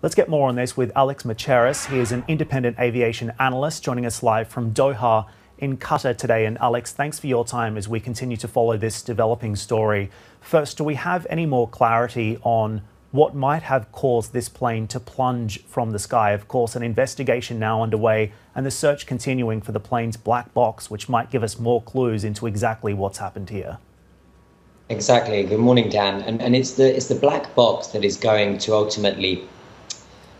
Let's get more on this with Alex Macheras. He is an independent aviation analyst joining us live from Doha in Qatar today. And Alex, thanks for your time as we continue to follow this developing story. First, do we have any more clarity on what might have caused this plane to plunge from the sky? Of course, an investigation now underway and the search continuing for the plane's black box, which might give us more clues into exactly what's happened here. Exactly. Good morning, Dan. And it's the black box that is going to ultimately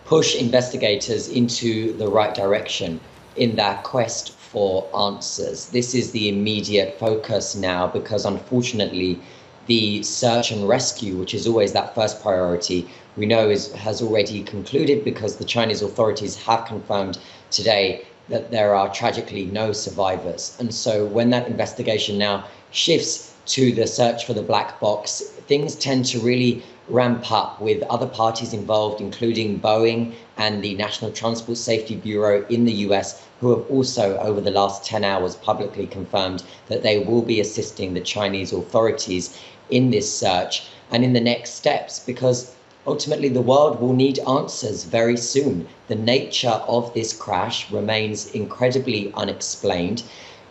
push investigators into the right direction in their quest for answers. This is the immediate focus now because, unfortunately, the search and rescue, which is always that first priority, we know has already concluded because the Chinese authorities have confirmed today that there are tragically no survivors. And so when that investigation now shifts to the search for the black box, things tend to really ramp up with other parties involved, including Boeing and the National Transport Safety Bureau in the US, who have also, over the last 10 hours, publicly confirmed that they will be assisting the Chinese authorities in this search and in the next steps, because ultimately the world will need answers very soon. The nature of this crash remains incredibly unexplained.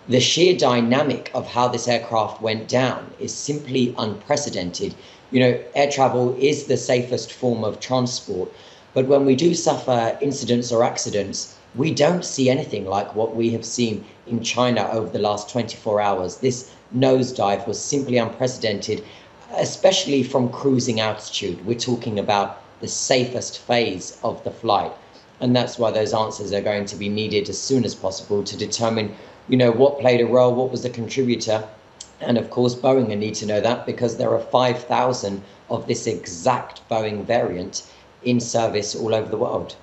The sheer dynamic of how this aircraft went down is simply unprecedented. You know, air travel is the safest form of transport, but when we do suffer incidents or accidents, we don't see anything like what we have seen in China over the last 24 hours. This nosedive was simply unprecedented, especially from cruising altitude. We're talking about the safest phase of the flight. And that's why those answers are going to be needed as soon as possible to determine, you know, what played a role, what was the contributor. And of course, Boeing need to know that because there are 5,000 of this exact Boeing variant in service all over the world.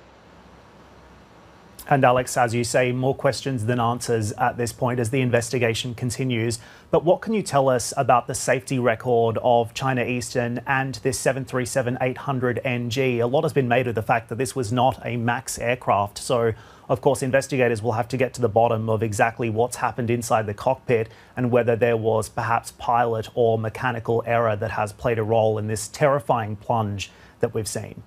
And Alex, as you say, more questions than answers at this point as the investigation continues. But what can you tell us about the safety record of China Eastern and this 737-800NG? A lot has been made of the fact that this was not a MAX aircraft. So, of course, investigators will have to get to the bottom of exactly what's happened inside the cockpit and whether there was perhaps pilot or mechanical error that has played a role in this terrifying plunge that we've seen.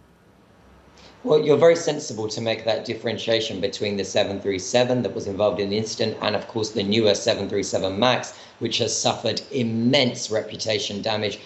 Well, you're very sensible to make that differentiation between the 737 that was involved in the incident and, of course, the newer 737 MAX, which has suffered immense reputation damage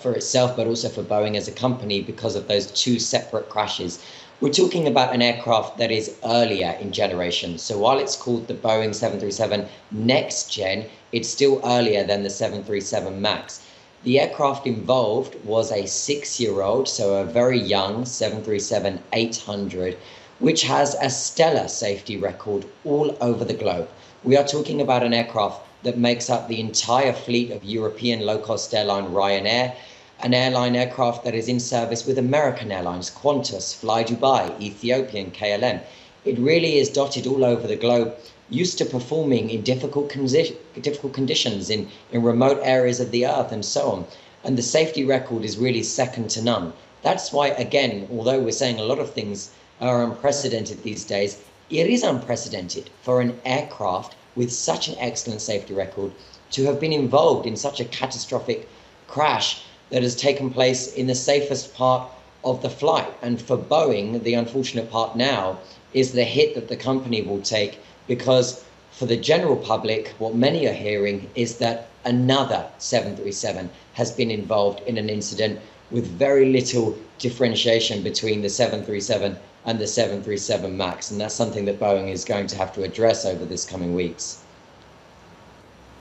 for itself, but also for Boeing as a company because of those two separate crashes. We're talking about an aircraft that is earlier in generation. So while it's called the Boeing 737 Next Gen, it's still earlier than the 737 MAX. The aircraft involved was a 6-year-old, so a very young 737-800, which has a stellar safety record all over the globe. We are talking about an aircraft that makes up the entire fleet of European low-cost airline Ryanair, an airline aircraft that is in service with American Airlines, Qantas, Fly Dubai, Ethiopian, KLM. It really is dotted all over the globe, used to performing in difficult conditions in remote areas of the earth and so on. And the safety record is really second to none. That's why, again, although we're saying a lot of things are unprecedented these days, it is unprecedented for an aircraft with such an excellent safety record to have been involved in such a catastrophic crash that has taken place in the safest part of the flight. And for Boeing, the unfortunate part now is the hit that the company will take, because for the general public, what many are hearing is that another 737 has been involved in an incident with very little differentiation between the 737 and the 737 MAX. And that's something that Boeing is going to have to address over this coming weeks.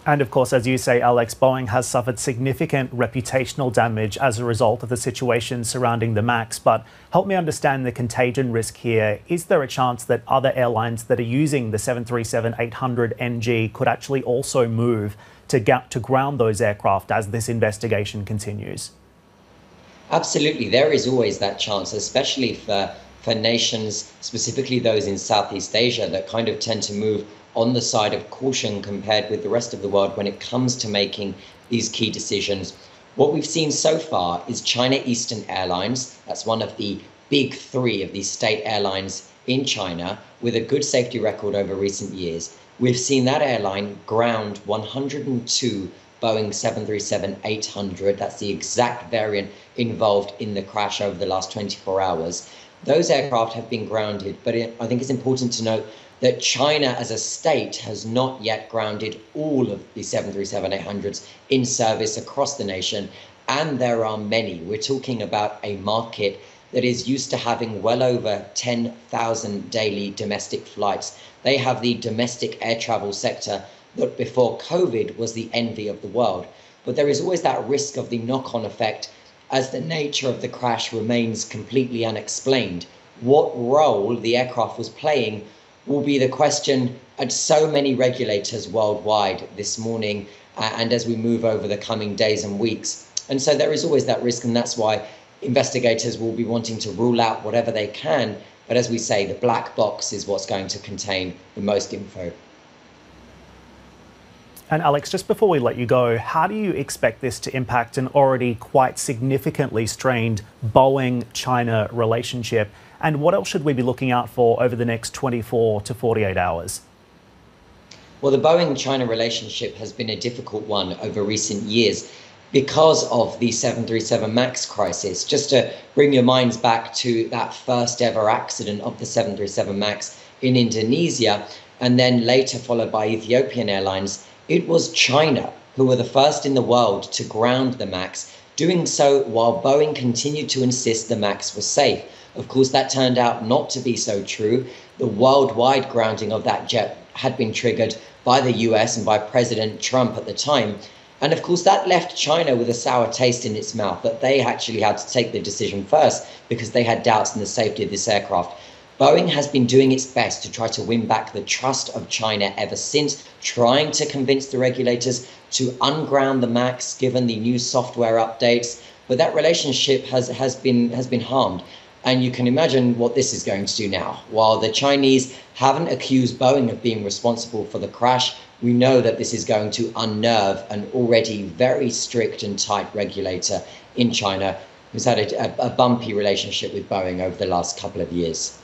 And of course, as you say, Alex, Boeing has suffered significant reputational damage as a result of the situation surrounding the MAX. But help me understand the contagion risk here. Is there a chance that other airlines that are using the 737-800NG could actually also move to ground those aircraft as this investigation continues? Absolutely. There is always that chance, especially for nations, specifically those in Southeast Asia, that kind of tend to move on the side of caution compared with the rest of the world when it comes to making these key decisions. What we've seen so far is China Eastern Airlines. That's one of the big three of these state airlines in China with a good safety record over recent years. We've seen that airline ground 102 Boeing 737-800. That's the exact variant involved in the crash over the last 24 hours. Those aircraft have been grounded, but I think it's important to note that China as a state has not yet grounded all of the 737-800s in service across the nation. And there are many. We're talking about a market that is used to having well over 10,000 daily domestic flights. They have the domestic air travel sector that before COVID was the envy of the world. But there is always that risk of the knock-on effect as the nature of the crash remains completely unexplained. What role the aircraft was playing will be the question at so many regulators worldwide this morning and as we move over the coming days and weeks. And so there is always that risk, and that's why investigators will be wanting to rule out whatever they can. But as we say, the black box is what's going to contain the most info. And Alex, just before we let you go, how do you expect this to impact an already quite significantly strained Boeing-China relationship? And what else should we be looking out for over the next 24 to 48 hours? Well, the Boeing-China relationship has been a difficult one over recent years because of the 737 MAX crisis. Just to bring your minds back to that first ever accident of the 737 MAX in Indonesia, and then later followed by Ethiopian Airlines, it was China who were the first in the world to ground the MAX, doing so while Boeing continued to insist the MAX was safe. Of course, that turned out not to be so true. The worldwide grounding of that jet had been triggered by the US and by President Trump at the time. And of course, that left China with a sour taste in its mouth that they actually had to take the decision first because they had doubts in the safety of this aircraft. Boeing has been doing its best to try to win back the trust of China ever since, trying to convince the regulators to unground the MAX given the new software updates. But that relationship has been harmed. And you can imagine what this is going to do now. While the Chinese haven't accused Boeing of being responsible for the crash, we know that this is going to unnerve an already very strict and tight regulator in China who's had a bumpy relationship with Boeing over the last couple of years.